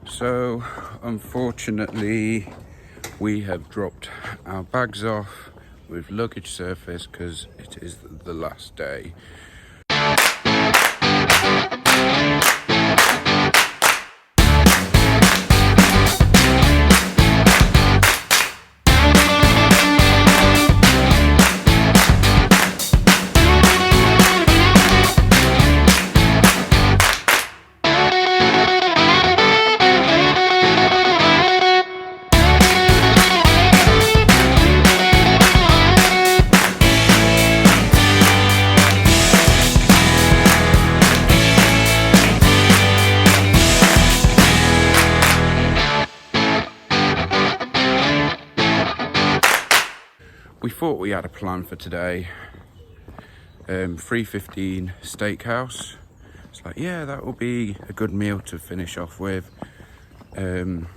So unfortunately we have dropped our bags off with luggage surface because it is the last day. We thought we had a plan for today. 3:15 steakhouse. It's like, yeah, that will be a good meal to finish off with. And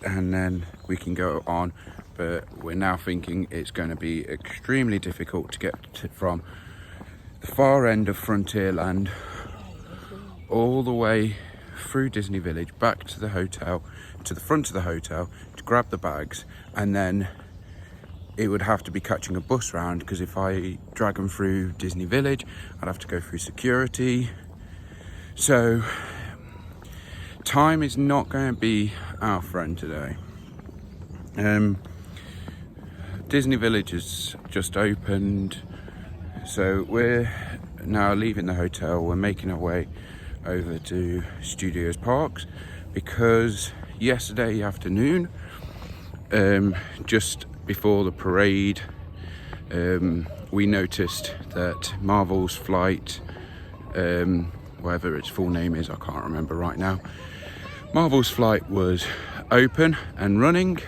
then we can go on. But we're now thinking it's going to be extremely difficult to get from the far end of Frontierland all the way through Disney Village back to the hotel, to the front of the hotel, to grab the bags, and then it would have to be catching a bus round, because if I drag them through Disney Village, I'd have to go through security. So time is not going to be our friend today. Disney Village has just opened, so we're now leaving the hotel. We're making our way over to Studios Park, because yesterday afternoon, just before the parade, we noticed that Marvel's flight, whatever its full name is, I can't remember right now. Marvel's flight was open and running,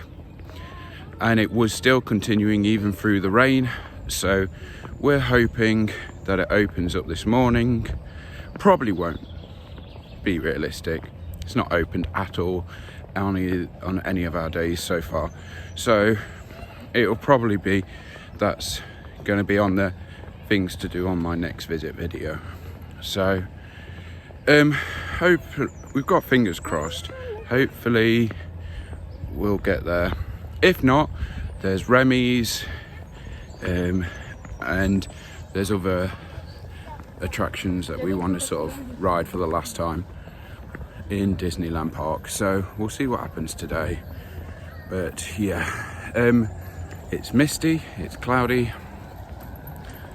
and it was still continuing even through the rain. So we're hoping that it opens up this morning. Probably won't be realistic. It's not opened at all on any of our days so far. So it'll probably be, that's going to be on the things to do on my next visit video. So hope we've got fingers crossed. Hopefully we'll get there. If not, there's Remy's, and there's other attractions that we want to sort of ride for the last time in Disneyland Park. So we'll see what happens today. But yeah, it's misty, it's cloudy,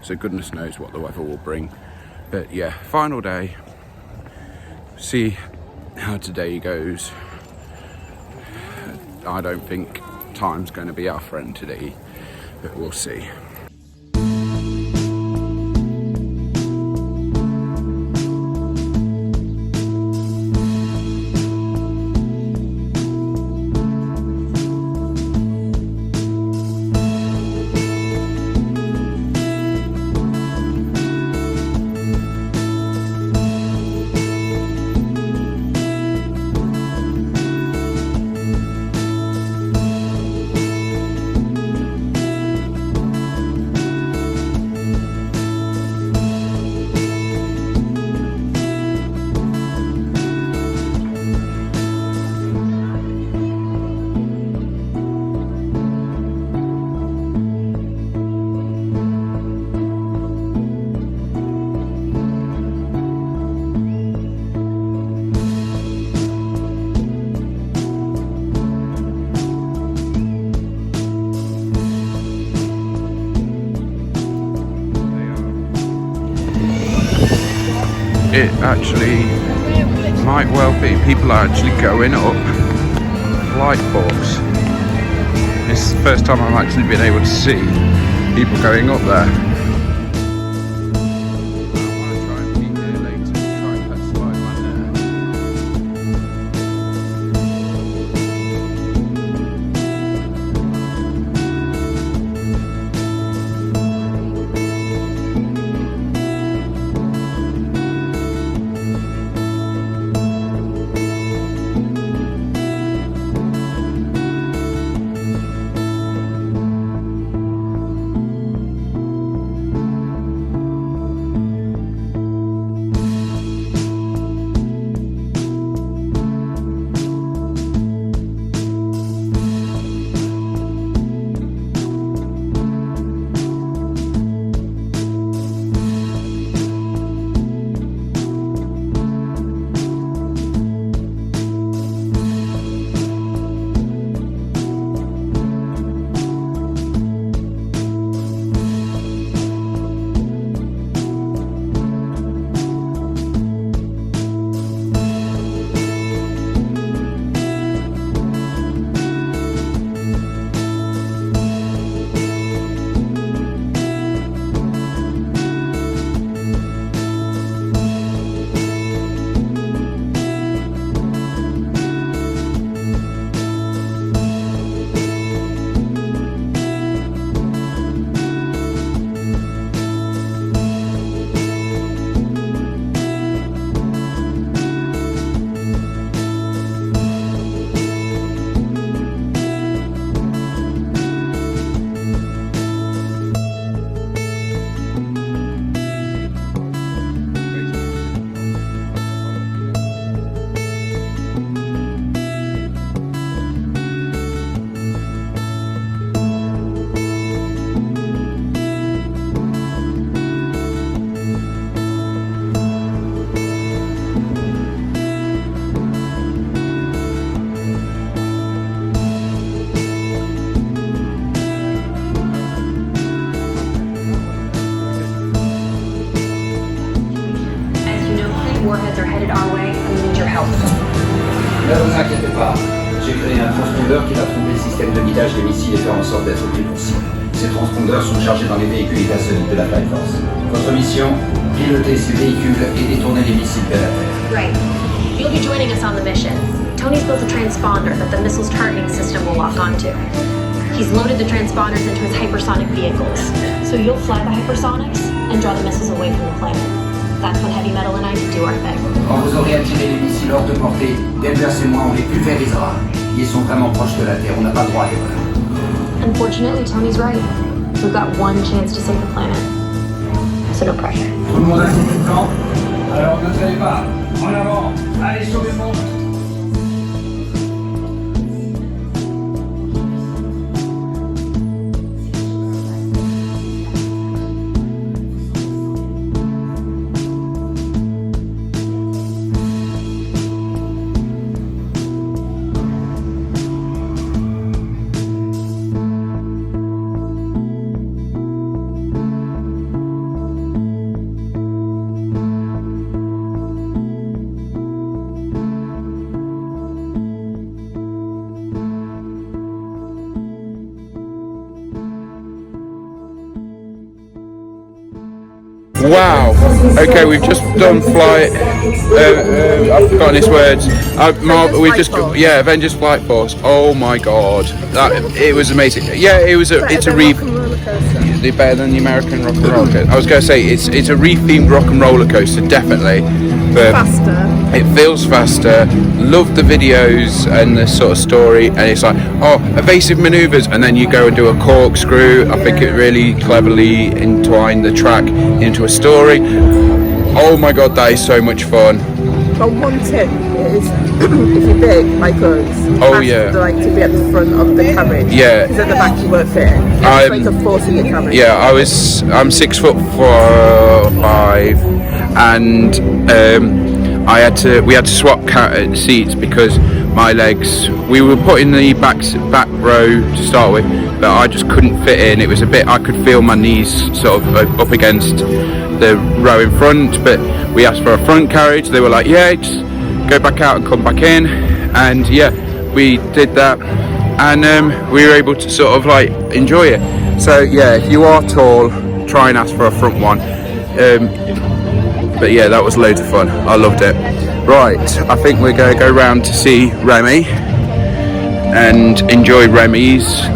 so goodness knows what the weather will bring. But yeah, final day. See how today goes. I don't think time's going to be our friend today, but we'll see. It actually might well be people are actually going up flight forks. This is the first time I've actually been able to see people going up there. Ne vous inquiétez pas, j'ai créé un transpondeur qui va tromper le système de guidage des missiles et faire en sorte d'être plus précis. Ces transpondeurs sont chargés dans les véhicules hypersoniques de la Flight Force. Votre mission, piloter ces véhicules et détourner les missiles vers la Terre. Right. You'll be joining us on the mission. Tony's built a transponder that the missile's targeting system will lock onto. He's loaded the transponders into his hypersonic vehicles. So you'll fly the hypersonics and draw the missiles away from the planet. That's when Heavy Metal and I do our thing. Quand vous aurez attiré les missiles hors de portée, Denver et moi, on les pulvérisera. Ils sont vraiment proches de la Terre, on n'a pas le droit à l'erreur. Unfortunately, Tony's right. We've got one chance to save the planet. So no pressure. Tout le monde a ses plans? Alors ne traînez pas. En avant. Allez, sauvez le monde. Wow. Okay, we've just done flight. I've forgotten his words. We've just Avengers Flight Force. Oh my god, it was amazing. Yeah, it's a better than the American rock and roller coaster. I was going to say it's a rethemed rock and roller coaster, definitely. But Faster. It feels faster. Love the videos and the sort of story, and it's like, oh, evasive manoeuvres, and then you go and do a corkscrew. I think it really cleverly entwined the track into a story. Oh my god, that is so much fun. But one tip is, if you're big like us, like to be at the front of the carriage. Yeah. Because at the back you won't fit. It's like a forcing your carriage. Yeah, I'm 6'5", and we had to swap seats because my legs. We were put in the back row to start with, but I just couldn't fit in. It was a bit. I could feel my knees sort of up against the row in front, but we asked for a front carriage. They were like, yeah, just go back out and come back in, and yeah, we did that, and we were able to sort of like enjoy it. So yeah, if you are tall, try and ask for a front one. But yeah, that was loads of fun. I loved it. Right, I think we're going to go round to see Remy and enjoy Remy's.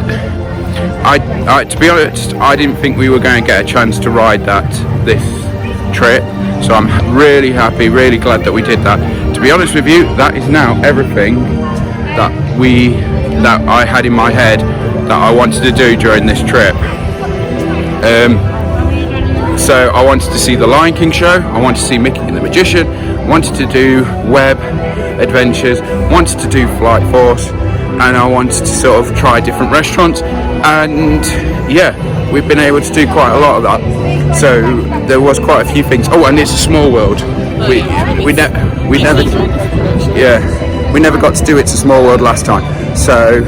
To be honest, I didn't think we were going to get a chance to ride this trip, so I'm really happy, really glad that we did that. To be honest with you, that is now everything that I had in my head that I wanted to do during this trip. So I wanted to see the Lion King show, I wanted to see Mickey and the Magician, wanted to do web adventures, wanted to do Flight Force, and I wanted to sort of try different restaurants, and yeah, we've been able to do quite a lot of that. So there was quite a few things. Oh, and it's a small world. We never got to do It's a Small World last time, so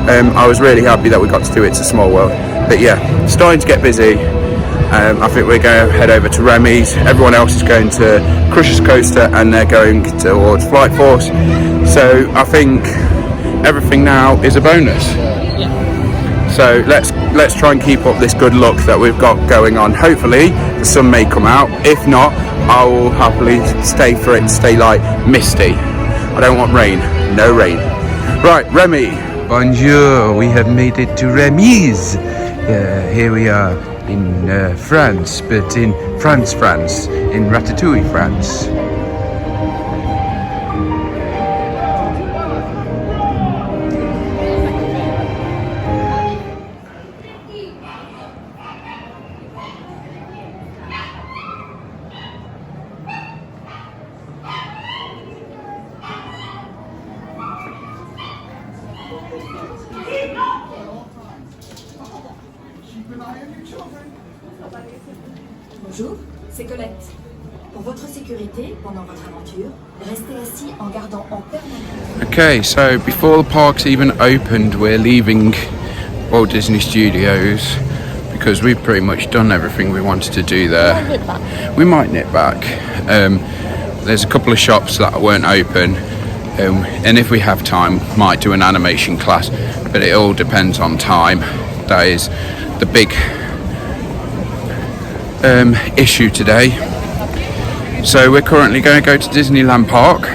I was really happy that we got to do It's a Small World. But yeah, starting to get busy. I think we're going to head over to Remy's. Everyone else is going to Crusher's Coaster, and they're going towards Flight Force. So I think everything now is a bonus. So let's try and keep up this good luck that we've got going on. Hopefully the sun may come out. If not, I will happily stay for it and stay like misty. I don't want rain. No rain. Right, Remy. Bonjour. We have made it to Remy's. Here we are in France, but in France, in Ratatouille, France. Bonjour, c'est Colette. Pour votre sécurité, pendant votre aventure, restez assis en gardant en permanence. Okay, so before the park's even opened, we're leaving Walt Disney Studios because we've pretty much done everything we wanted to do there. We might nip back. There's a couple of shops that weren't open, and if we have time, might do an animation class, but it all depends on time. That is the big issue today. So we're currently going to go to Disneyland Park,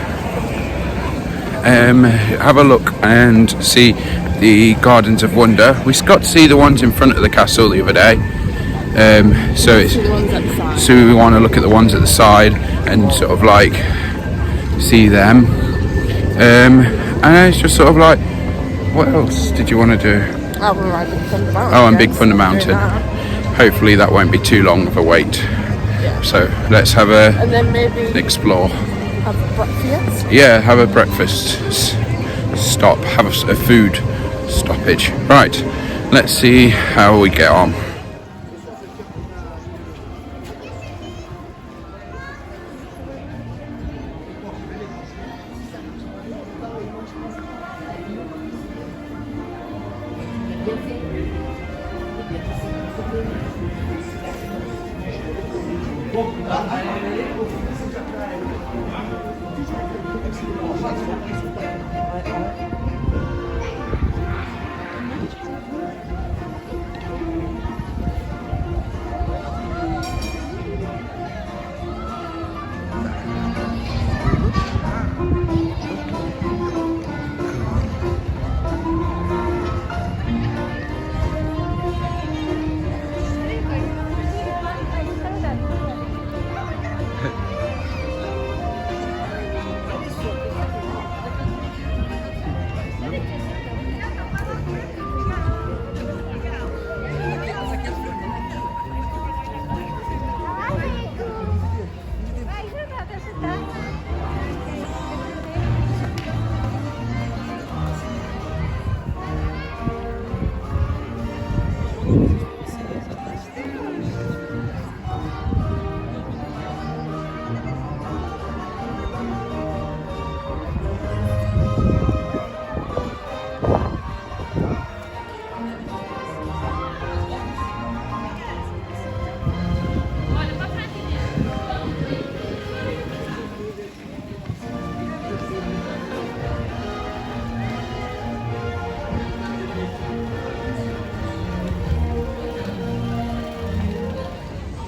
have a look and see the Gardens of Wonder. We got to see the ones in front of the castle the other day, so we want to look at the ones at the side and sort of like see them, and it's just sort of like, what else did you want to do? And Big Thunder Mountain. Hopefully that won't be too long of a wait. Yeah. So let's have and then maybe explore. Have breakfast. Yeah, have a breakfast stop. Have a food stoppage. Right. Let's see how we get on.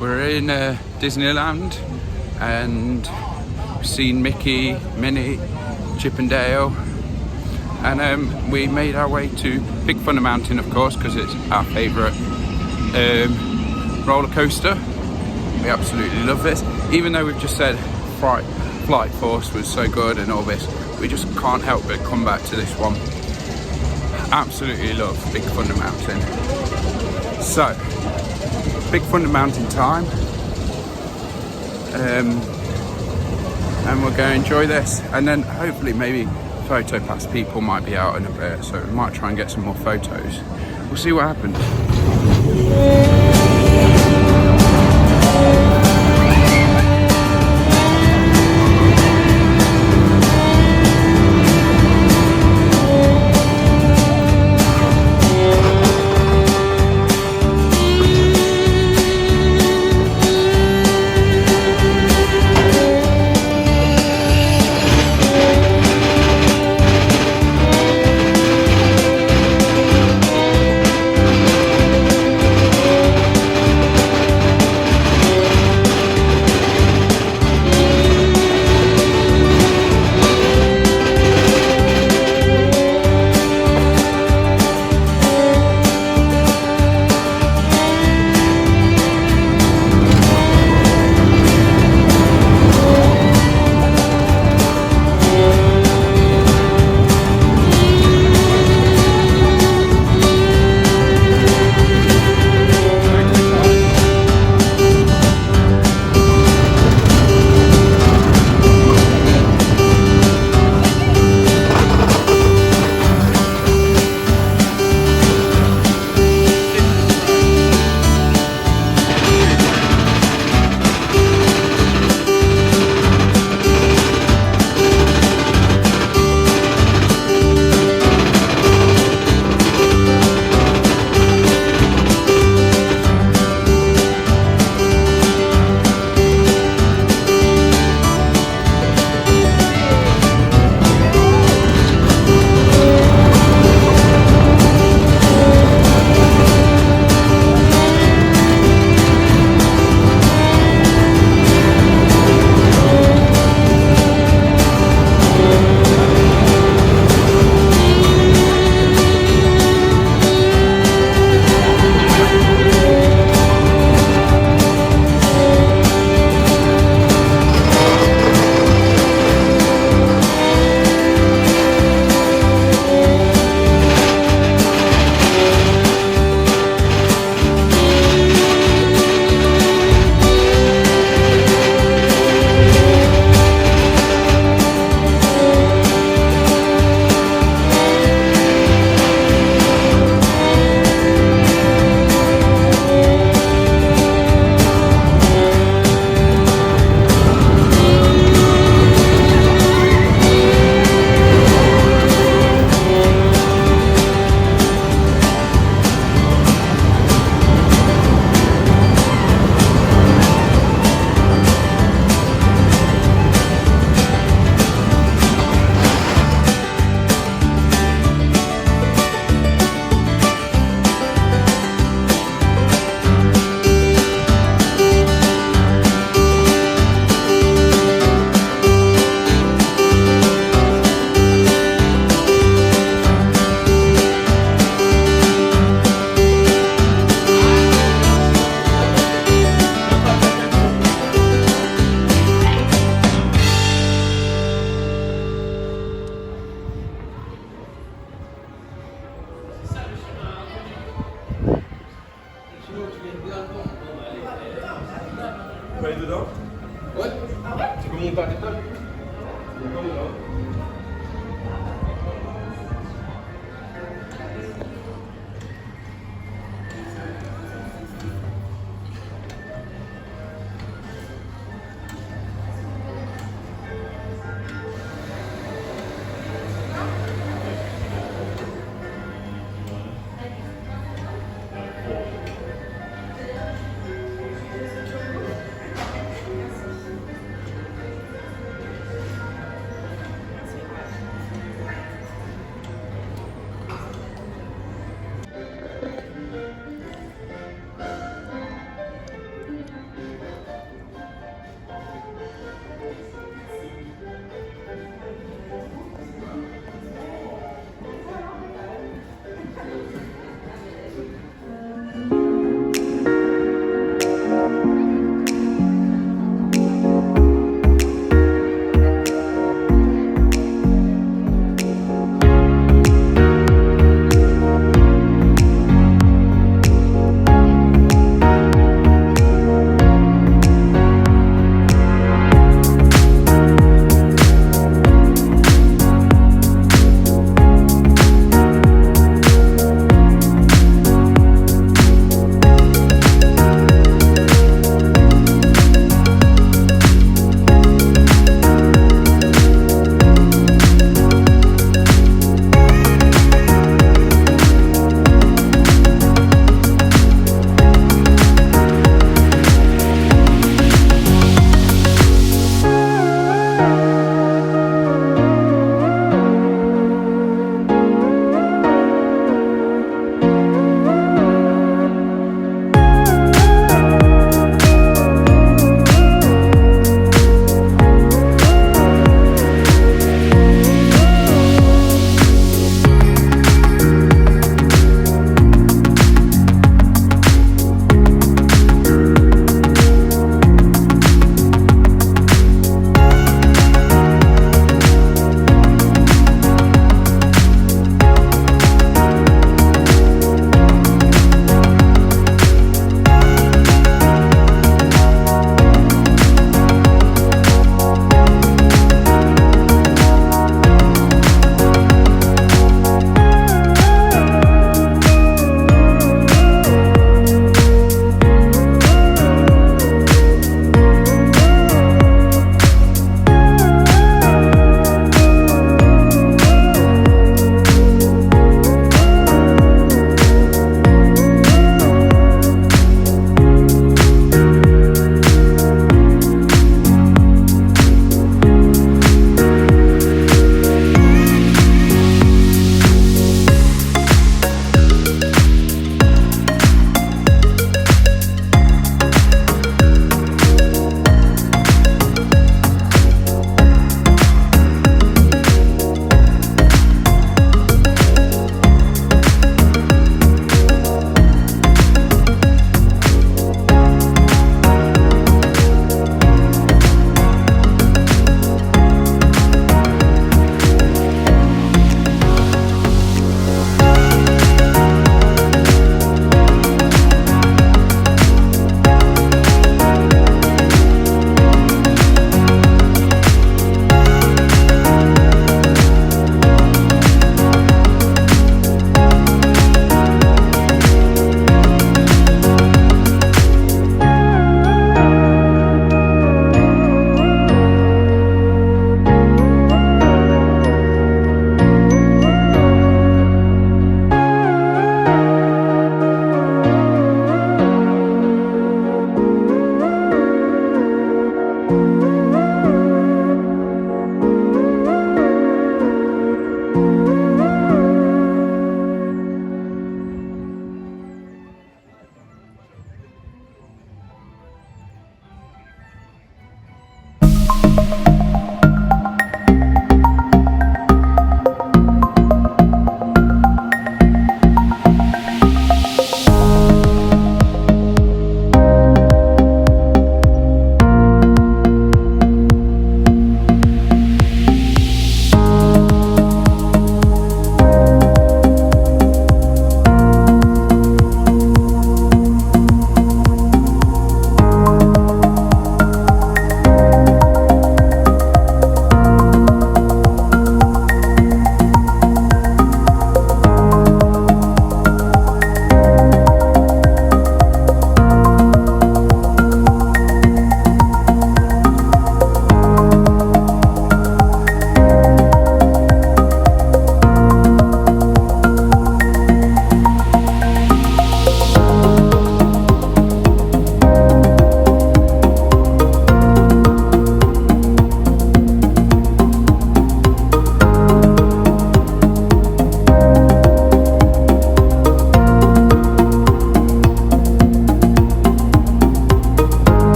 We're in Disneyland and we've seen Mickey, Minnie, Chip and Dale, and we made our way to Big Thunder Mountain, of course, because it's our favourite roller coaster. We absolutely love this, even though we've just said Flight Force was so good and all this, we just can't help but come back to this one. Absolutely love Big Thunder Mountain. So, Big Thunder Mountain time, and we're going to enjoy this, and then hopefully maybe photo pass people might be out in a bit, so we might try and get some more photos. We'll see what happens.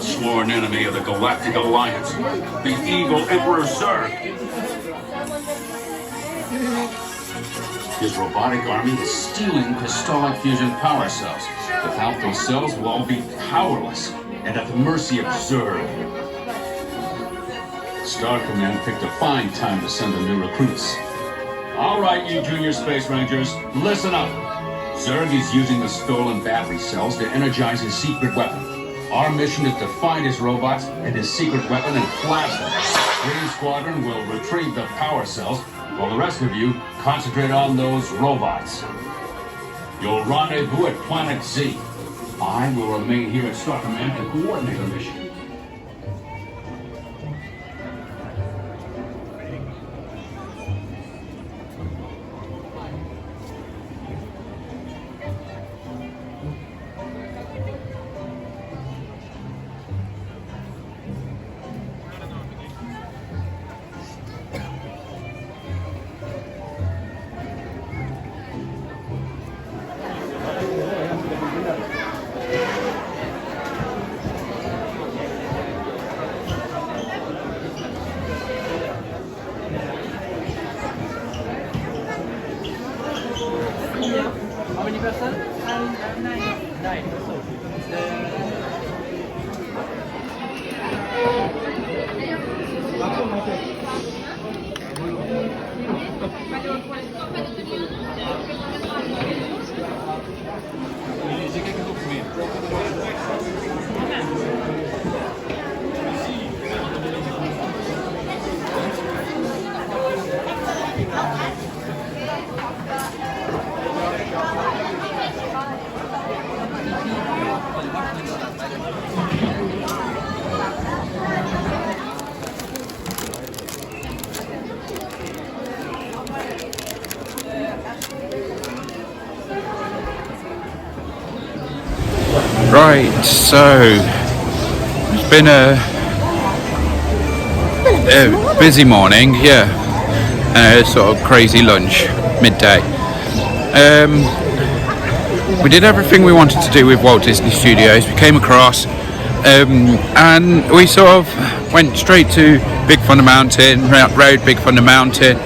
Sworn enemy of the Galactic Alliance, the evil Emperor Zurg. His robotic army is stealing crystallic fusion power cells. Without those cells, we'll all be powerless and at the mercy of Zurg. Star Command picked a fine time to send the new recruits. All right, you junior space rangers, listen up. Zurg is using the stolen battery cells to energize his secret weapon. Our mission is to find his robots and his secret weapon and blast them. Green Squadron will retrieve the power cells, while the rest of you concentrate on those robots. You'll rendezvous at Planet Z. I will remain here at Star Command to coordinate the mission. Right, so it's been a busy morning, yeah, and a sort of crazy lunch, midday. We did everything we wanted to do with Walt Disney Studios. We came across and we sort of went straight to Big Thunder Mountain, rode Big Thunder Mountain.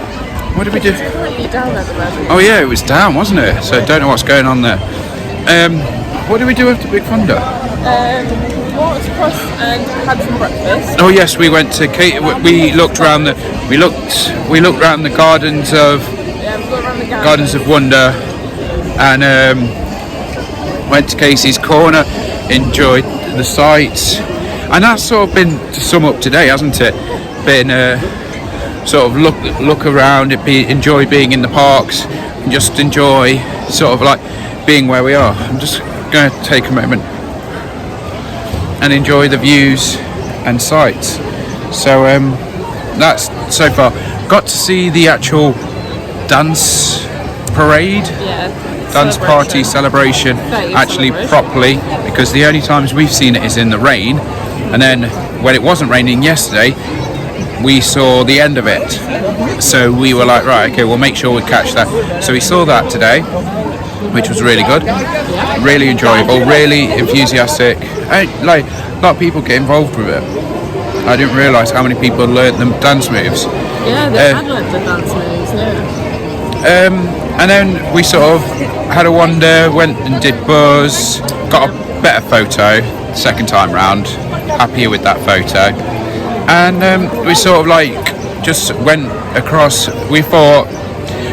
What did we do? Oh yeah, it was down, wasn't it? So I don't know what's going on there. What did we do after Big Thunder? Walked across and had some breakfast. Oh yes, we went to we looked around the around the gardens of Gardens of Wonder, and went to Casey's Corner, enjoyed the sights, and that's sort of been, to sum up today, hasn't it? Been sort of look around, enjoy being in the parks, and just enjoy sort of like being where we are. I'm just going to take a moment and enjoy the views and sights. So that's so far. Got to see the actual dance parade, dance party celebration actually properly, because the only times we've seen it is in the rain, and then when it wasn't raining yesterday we saw the end of it, so we were like, right, okay, we'll make sure we catch that. So we saw that today, which was really good, really enjoyable, really enthusiastic. Like a lot of people get involved with it. I didn't realise how many people learnt the dance moves. Yeah, they had learnt the dance moves, yeah. And then we sort of had a wander, went and did Buzz, got a better photo second time round, happier with that photo. And we sort of like just went across. We thought,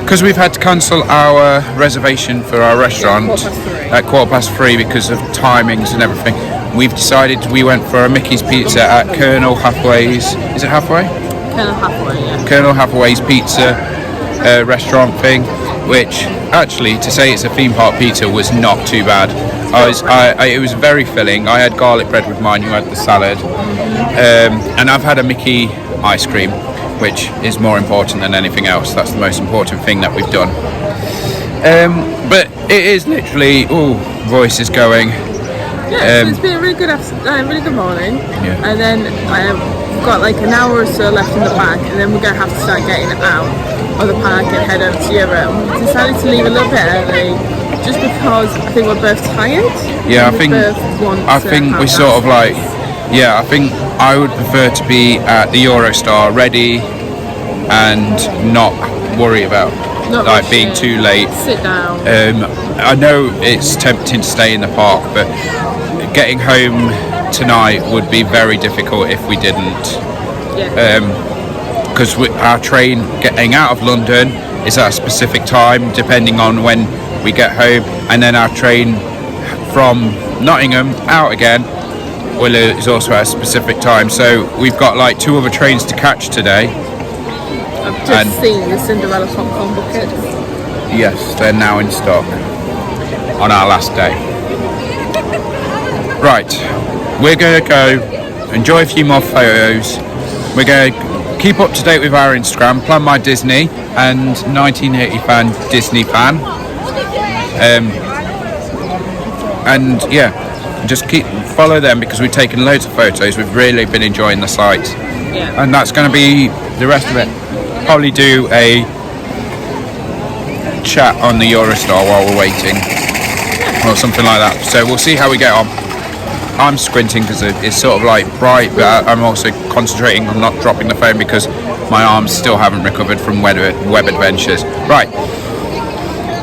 because we've had to cancel our reservation for our restaurant at 3:15 because of timings and everything, we've decided we went for a Mickey's Pizza at Colonel Hathaway's. Is it Hathaway? Colonel Hathaway, yeah. Colonel Hathaway's Pizza. restaurant thing, which actually, to say it's a theme park pizza was not too bad. It was very filling. I had garlic bread with mine, you had the salad, and I've had a Mickey ice cream, which is more important than anything else. That's the most important thing that we've done. But it is literally, voice is going. Yeah, so it's been a really good morning. Yeah. And then we've got like an hour or so left in the park, and then we're going to have to start getting out of the park and head over to Europe. And we decided to leave a little bit early, just because I think we're both tired. Yeah, I think we sort of like, yeah, I think I would prefer to be at the Eurostar ready and not worry about being too late. Sit down. I know it's tempting to stay in the park, but getting home tonight would be very difficult if we didn't. Because our train getting out of London is at a specific time, depending on when we get home, and then our train from Nottingham out again is also at a specific time. So we've got like 2 other trains to catch today. I've just seen the Cinderella popcorn bucket. Yes, they're now in stock on our last day. Right, we're going to go enjoy a few more photos. We're going to keep up to date with our Instagram, Planmydisney and 1980 fan Disney fan. And yeah, just follow them because we've taken loads of photos. We've really been enjoying the site. Yeah. And that's going to be the rest of it. Probably do a chat on the Eurostar while we're waiting or something like that. So we'll see how we get on. I'm squinting because it's sort of like bright, but I'm also concentrating on not dropping the phone because my arms still haven't recovered from web adventures. Right,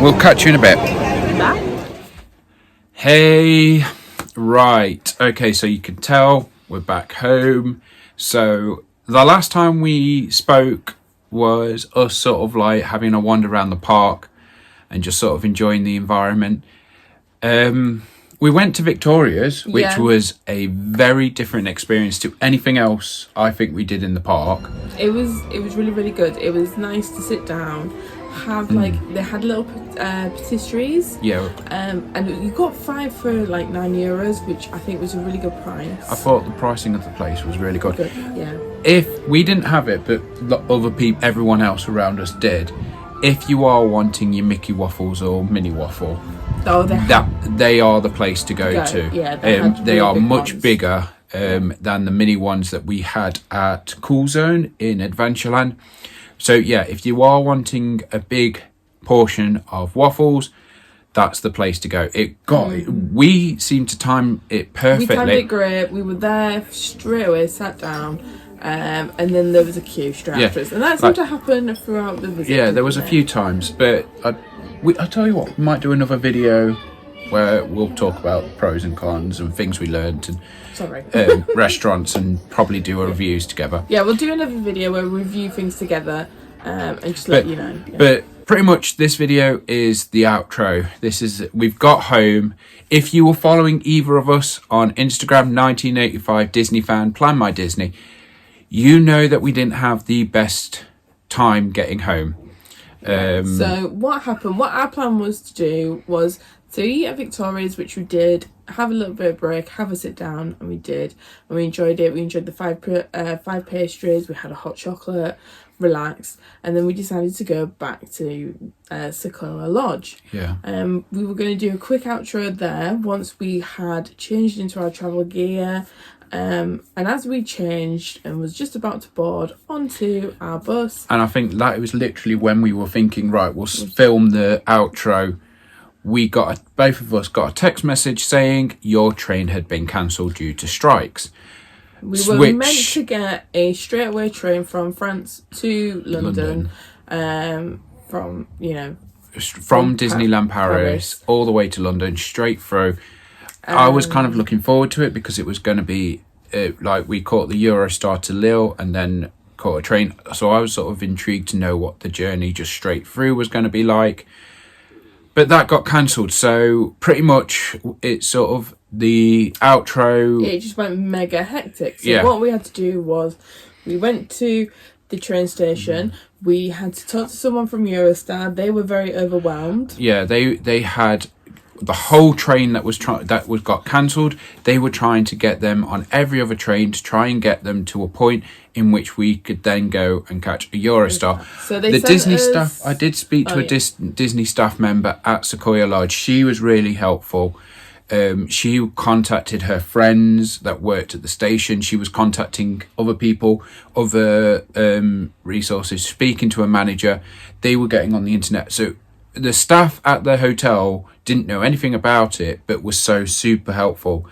we'll catch you in a bit. Bye. Hey, right, okay, so you can tell we're back home. So the last time we spoke was us sort of like having a wander around the park and just sort of enjoying the environment. We went to Victoria's, which was a very different experience to anything else I think we did in the park. It was really, really good. It was nice to sit down, have like, they had little patisseries. Yeah. And you got 5 for like €9, which I think was a really good price. I thought the pricing of the place was really good. Yeah. If we didn't have it, but other people, everyone else around us did, if you are wanting your Mickey waffles or mini waffle, they are the place to go to. Yeah, they are much bigger than the mini ones that we had at Cool Zone in Adventureland. So yeah, if you are wanting a big portion of waffles, that's the place to go. We seemed to time it perfectly. We timed it great. We were there straight away, sat down. And then there was a queue straight after us, and that seemed to happen throughout the visit. Yeah, there was a few times, but I tell you what, we might do another video where we'll talk about pros and cons and things we learned and restaurants, and probably do a reviews together. Yeah, we'll do another video where we review things together and just let you know. Yeah. But pretty much this video is the outro. We've got home. If you were following either of us on Instagram, 1985 Disney fan, Planmydisney, you know that we didn't have the best time getting home. So what happened, what our plan was to do was to eat at Victoria's, which we did, have a little bit of break, have a sit down, and we did. And we enjoyed it. We enjoyed the 5 pastries. We had a hot chocolate, relaxed. And then we decided to go back to Sequoia Lodge. Yeah. We were going to do a quick outro there once we had changed into our travel gear. And as we changed and was just about to board onto our bus, and I think that was literally when we were thinking, right, we'll film the outro. Both of us got a text message saying your train had been cancelled due to strikes. We were meant to get a straightaway train from France to London. From Disneyland Paris all the way to London, straight through. I was kind of looking forward to it because it was going to be like we caught the Eurostar to Lille and then caught a train. So I was sort of intrigued to know what the journey just straight through was going to be like. But that got cancelled. So pretty much it's sort of the outro. It just went mega hectic. So what we had to do was we went to the train station. We had to talk to someone from Eurostar. They were very overwhelmed. Yeah, they had the whole train that got cancelled. They were trying to get them on every other train to try and get them to a point in which we could then go and catch a Eurostar. So they the sent Disney us- staff, I did speak to a Disney staff member at Sequoia Lodge. She was really helpful. She contacted her friends that worked at the station. She was contacting other people, other resources, speaking to a manager. They were getting on the internet. So the staff at the hotel didn't know anything about it, but was so super helpful.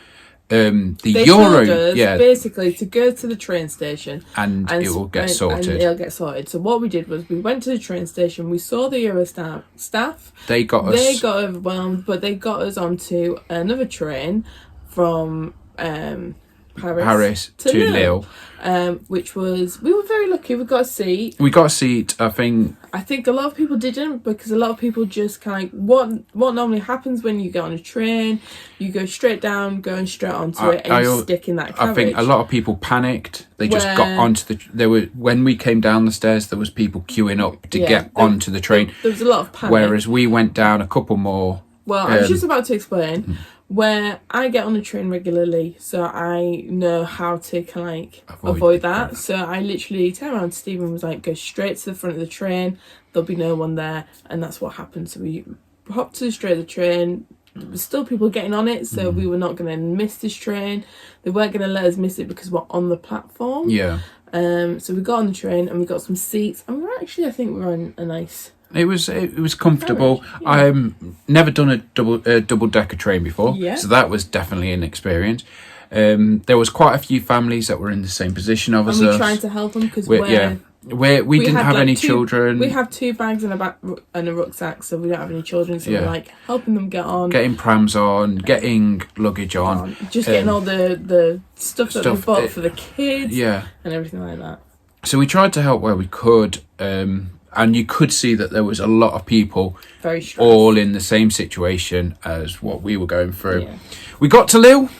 They told us basically to go to the train station and it will get sorted. And it'll get sorted. So what we did was we went to the train station. We saw the Eurostar staff. They got overwhelmed, but they got us onto another train from Paris to Lille. Which was, we were very lucky. We got a seat. I think a lot of people didn't, because a lot of people just kind of what normally happens when you get on a train, you go straight down, going straight onto it, and you stick in that carriage. I think a lot of people panicked. They just got onto when we came down the stairs, there was people queuing up to get onto the train. There was a lot of panic. Whereas we went down a couple more. Well, I was just about to explain. Where I get on the train regularly, so I know how to kind of avoid that. So I literally turned around to Stephen and was like, go straight to the front of the train, there'll be no one there, and that's what happened. So we hopped to the straight of the train. There was still people getting on it, so we were not going to miss this train. They weren't going to let us miss it because we're on the platform. Yeah. So we got on the train and we got some seats, and I think we were on a nice... It was comfortable. I've never done a double decker train before, so that was definitely an experience. There was quite a few families that were in the same position of us. And we're trying to help them because we didn't have any children. We have 2 bags and a rucksack, so we don't have any children. So we're like helping them get on, getting prams on, getting luggage on, just getting all the stuff that we bought for the kids, and everything like that. So we tried to help where we could. And you could see that there was a lot of people very stressed, all in the same situation as what we were going through. Yeah. We got to Lille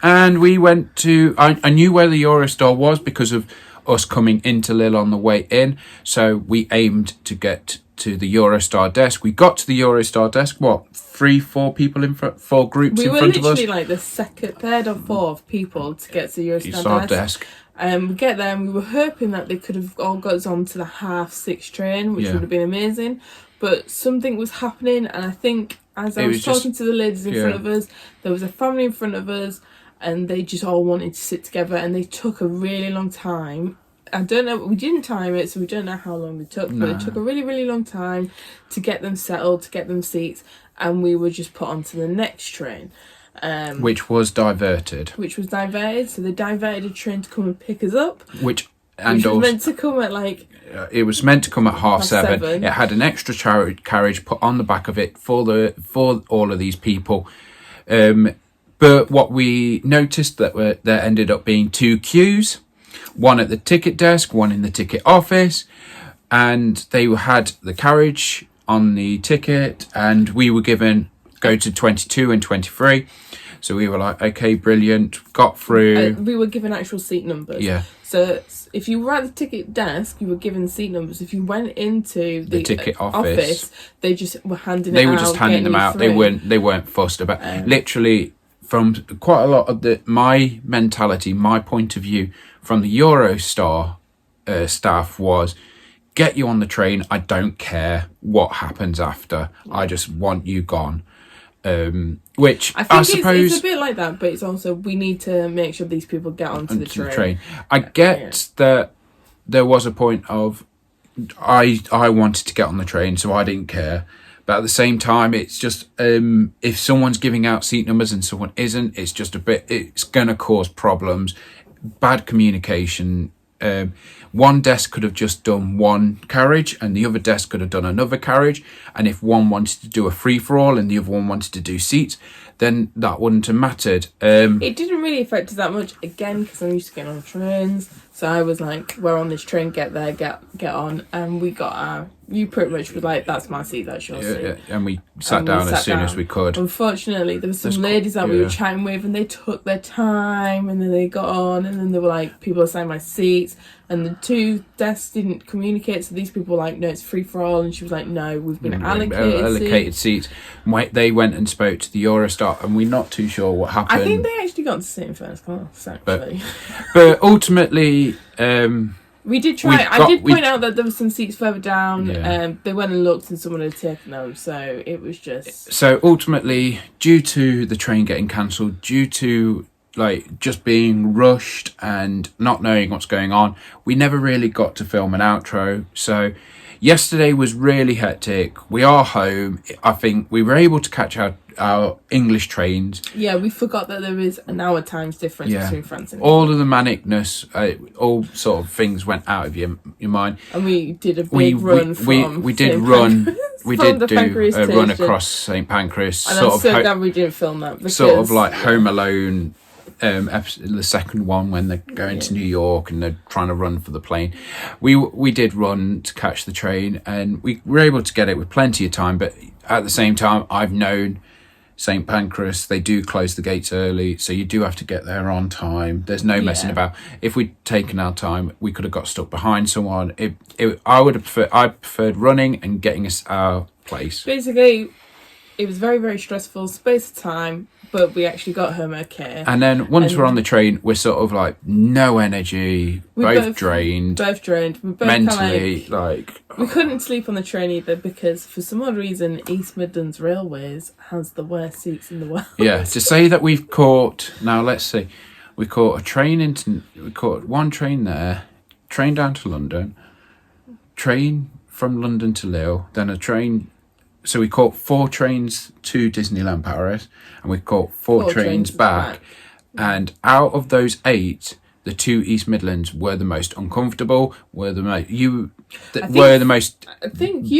and we went to... I knew where the Eurostar was because of us coming into Lille on the way in. So we aimed to get to the Eurostar desk. We got to the Eurostar desk, 3-4 people in front, 4 groups in front of us. We were literally like the third or fourth people to get to the Eurostar desk. We get there and we were hoping that they could have all got us on to the 6:30 train, which would have been amazing. But something was happening, and I think as I was talking to the ladies in front of us, there was a family in front of us, and they just all wanted to sit together, and they took a really long time. I don't know, we didn't time it, so we don't know how long they took, but it took a really, really long time to get them settled, to get them seats, and we were just put onto the next train. Which was diverted. So they diverted a train to come and pick us up. Which was meant to come at it was meant to come at 7:30. It had an extra carriage put on the back of it for all of these people. But what we noticed that there ended up being 2 queues, one at the ticket desk, one in the ticket office, and they had the carriage on the ticket, and we were given go to 22 and 23. So we were like, okay, brilliant, got through. We were given actual seat numbers. Yeah. So if you were at the ticket desk, you were given seat numbers. If you went into the ticket office, they just were handing it out. They were just handing them out. They weren't fussed about. Literally, from quite a lot of my mentality, my point of view from the Eurostar staff was, get you on the train. I don't care what happens after. I just want you gone. Which I suppose it's a bit like that, but it's also we need to make sure these people get onto the train. I get that there was a point of I wanted to get on the train, so I didn't care. But at the same time, it's just if someone's giving out seat numbers and someone isn't, it's just it's going to cause problems, bad communication. One desk could have just done one carriage and the other desk could have done another carriage, and if one wanted to do a free-for-all and the other one wanted to do seats, then that wouldn't have mattered. It didn't really affect us that much, again, because I'm used to getting on trains. So I was like, we're on this train, get there, get on. And we got our... You pretty much were like, that's my seat, that's your seat. Yeah, and we sat down as soon as we could. Unfortunately, there were some ladies that we were chatting with, and they took their time, and then they got on, and then they were like, people assigned my seats, and the two desks didn't communicate, so these people were like, no, it's free for all, and she was like, no, we've been allocated seats. They went and spoke to the Eurostar, and we're not too sure what happened. I think they actually got to sit in first class, actually. But ultimately... we did try. I did point out that there were some seats further down. Yeah. They went and looked, and someone had taken them. So it was just. So ultimately, due to the train getting cancelled, due to like just being rushed and not knowing what's going on, we never really got to film an outro. So yesterday was really hectic. We are home. I think we were able to catch our English trains. Yeah, we forgot that there is an hour times difference between France and all of the manicness, all sort of things went out of your mind. And we did a big run from we did run. We did do a run across St Pancras. And I'm so glad we didn't film that. Because sort of like Home Alone, the second one when they're going to New York and they're trying to run for the plane. We did run to catch the train, and we were able to get it with plenty of time. But at the same time, I've known St Pancras, they do close the gates early, so you do have to get there on time. There's no messing about. If we'd taken our time, we could have got stuck behind someone. I preferred running and getting us our place. Basically, it was very, very stressful space of time, but we actually got home okay. And then once we're on the train, we're sort of like no energy, both drained. Both drained. We both mentally, we couldn't sleep on the train either because for some odd reason, East Midlands Railways has the worst seats in the world. Yeah, to say that we've caught, now let's see, we caught one train there, train down to London, train from London to Lille, then a train. So we caught 4 trains to Disneyland Paris, and we caught 4 trains back. And out of those 8, the 2 East Midlands were the most uncomfortable. Were the most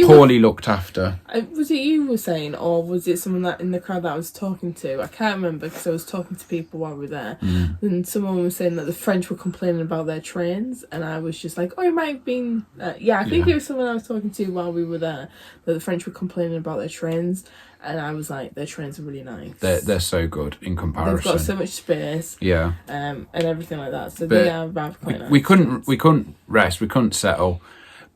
poorly looked after. Was it you were saying, or was it someone that in the crowd that I was talking to? I can't remember because I was talking to people while we were there, and someone was saying that the French were complaining about their trains, and I was just like, oh, it might have been. I think it was someone I was talking to while we were there, that the French were complaining about their trains. And I was like, their trains are really nice. They're so good in comparison. They've got so much space. Yeah. And everything like that. So they are quite nice. We couldn't rest. We couldn't settle.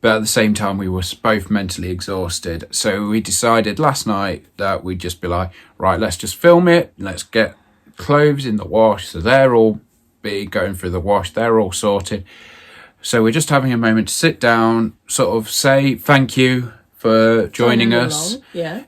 But at the same time, we were both mentally exhausted. So we decided last night that we'd just be like, right, let's just film it. Let's get clothes in the wash. So they're all going through the wash. They're all sorted. So we're just having a moment to sit down, sort of say thank you for joining us. Yeah.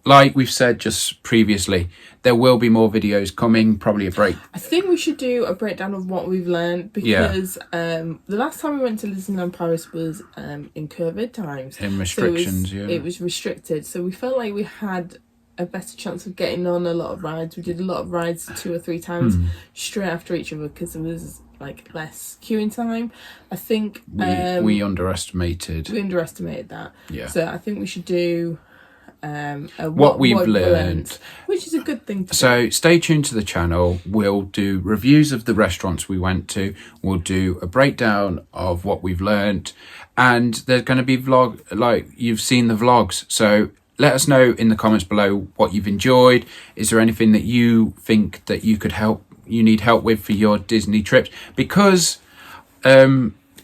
Like we've said just previously, there will be more videos coming, probably a break. I think we should do a breakdown of what we've learned because the last time we went to Disneyland Paris was in COVID times. In restrictions, It was restricted. So we felt like we had a better chance of getting on a lot of rides. We did a lot of rides 2 or 3 times straight after each other because there was like less queuing time. I think we underestimated that. Yeah. So I think we should do what we've learned, which is a good thing to do. Stay tuned to the channel. We'll do reviews of the restaurants we went to. We'll do a breakdown of what we've learned, and there's going to be vlog, like you've seen the vlogs. So let us know in the comments below what you've enjoyed. Is there anything that you think that you need help with for your Disney trips? Because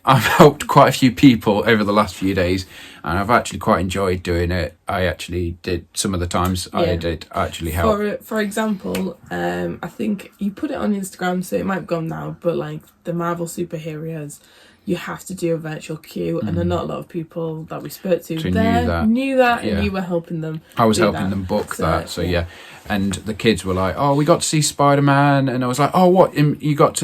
I've helped quite a few people over the last few days, and I've actually quite enjoyed doing it. I actually did some of the times I did actually help. For example, I think you put it on Instagram, so it might be gone now, but like the Marvel superheroes, you have to do a virtual queue, and not a lot of people that we spoke to knew that and you were helping them. I was helping them book that, so yeah. And the kids were like, oh, we got to see Spider-Man, and I was like, oh, what, have you got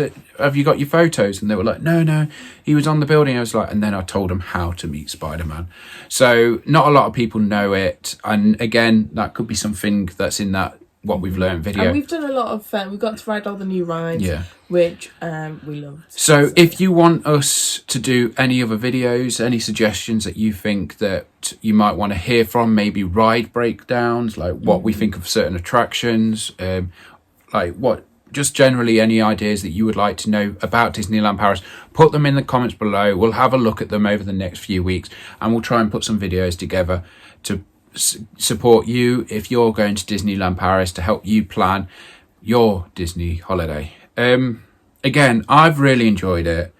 your photos? And they were like, no, he was on the building. I was like, and then I told them how to meet Spider-Man. So not a lot of people know it, and again, that could be something that's in that what we've learned video. And we've done a lot of we got to ride all the new rides, which we loved. So if you want us to do any other videos, any suggestions that you think that you might want to hear from, maybe ride breakdowns, like what we think of certain attractions, like what, just generally any ideas that you would like to know about Disneyland Paris, put them in the comments below. We'll have a look at them over the next few weeks, and we'll try and put some videos together to support you if you're going to Disneyland Paris, to help you plan your Disney holiday. Again, I've really enjoyed it.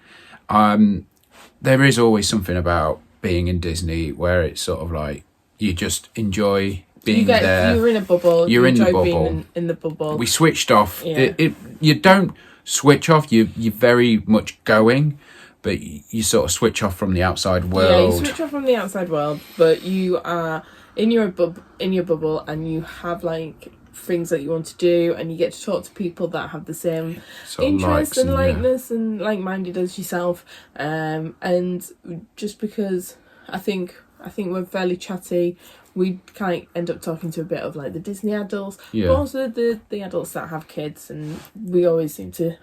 There is always something about being in Disney where it's sort of like you just enjoy being there. You're in a bubble. You're in the bubble. Being in the bubble. We switched off. Yeah. You don't switch off. You're very much going, but you sort of switch off from the outside world. Yeah, you switch off from the outside world, but you are in your bubble, and you have like things that you want to do, and you get to talk to people that have the same interests and likeness and like-minded as yourself. And just because I think we're fairly chatty, we kind of end up talking to a bit of like the Disney adults, but also the adults that have kids, and we always seem to,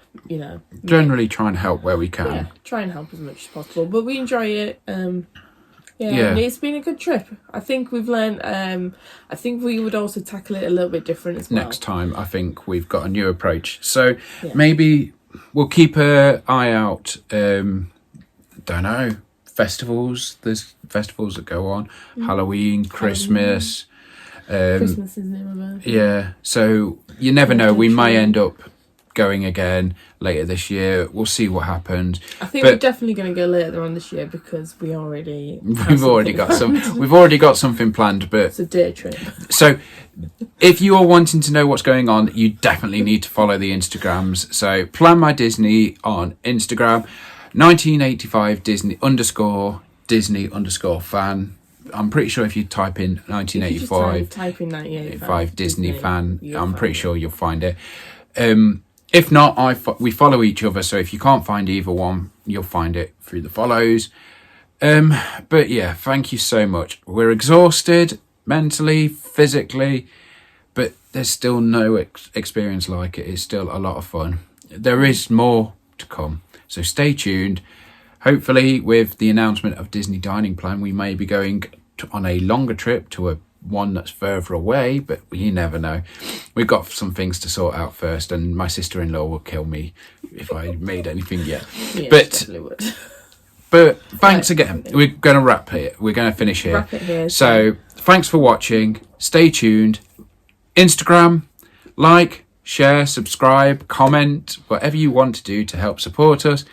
generally try and help where we can. Yeah, try and help as much as possible, but we enjoy it. And it's been a good trip. I think we've learned. I think we would also tackle it a little bit different as well. Next time, I think we've got a new approach. So maybe we'll keep an eye out. Don't know, festivals. There's festivals that go on. Halloween, Christmas. Christmas is near. Yeah. So you never know. We may end up going again later this year. We'll see what happens. I think we're definitely going to go later on this year because we've already got something planned, but it's a day trip. So if you are wanting to know what's going on, you definitely need to follow the Instagrams. So Planmydisney on Instagram, 1985 Disney _ fan. I'm pretty sure if you type in 1985 type in 1985 Disney fan, I'm pretty sure you'll find it. If not, we follow each other, so if you can't find either one, you'll find it through the follows. But yeah, thank you so much. We're exhausted mentally, physically, but there's still no experience like it. It's still a lot of fun. There is more to come, so stay tuned. Hopefully, with the announcement of Disney Dining Plan, we may be going on a longer trip to one that's further away, but you never know. We've got some things to sort out first, and my sister-in-law will kill me if I made anything yet. Yeah, but thanks again. We're going to wrap here. We're going to finish here. Wrap it here. So thanks for watching. Stay tuned. Instagram, like, share, subscribe, comment, whatever you want to do to help support us,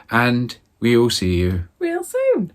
and we will see you real soon.